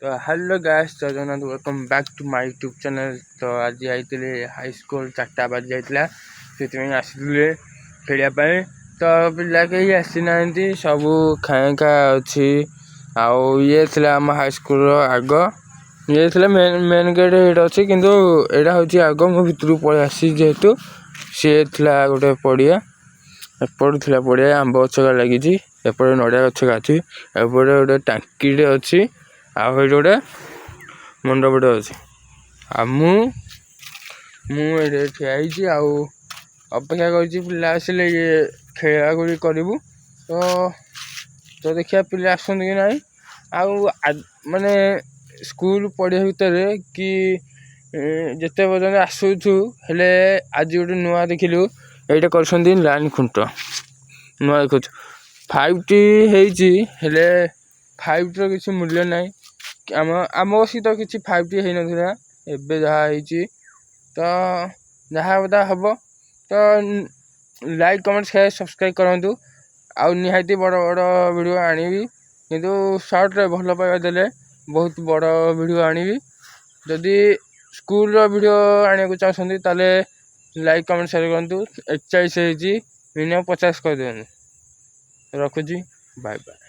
तो hello guys तो Jagannath welcome back to my YouTube channel. तो आज जाइए हाई स्कूल 4टा बाजी जाइए से आसते खेलियापाई। तो पिला कहीं आसी ना सब खाए खा अच्छी आउ ये आम हाई स्कूल आग ये मेन गेट ये अच्छी किंतु यहाँ हूँ आग मो भितर पलि आसी जेहेतु सी गोटे पड़िया एपट थी पड़िया आंब गछ लगी एपटे नड़िया गछ अच्छी एपटे गोटे टांकी अच्छी आउ गोटे मंडपटे अच्छे मुझे ठिया अपेक्षा करा आसिले ये खेला खेली करूँ तो देखिए पिला आसत कि ना माने स्कूल पढ़िया भितर कि जिते पर्यटन आसुचु हेले आज गोटे नुआ देखिलु ये कर लाइन खुंट नुआ देखु 5T हेले 5T किसी मूल्य ना आम बस तो किसी 5T हो ना एबे जहाँ तो जहाँ बता हम तो लाइक कमेंट शेयर सब्सक्राइब करूँ आउ निहाती बड़ बड़ वीडियो आनिबी किंतु शॉर्ट रे भल पाइबा देले बहुत बड़ वीडियो आनिबी। जदि स्कूल वीडियो आने को चाहते ताले लाइक कमेंट शेयर करूँ 41 मिनिमम 50 कर दिखाँ रखुची बाय बाय।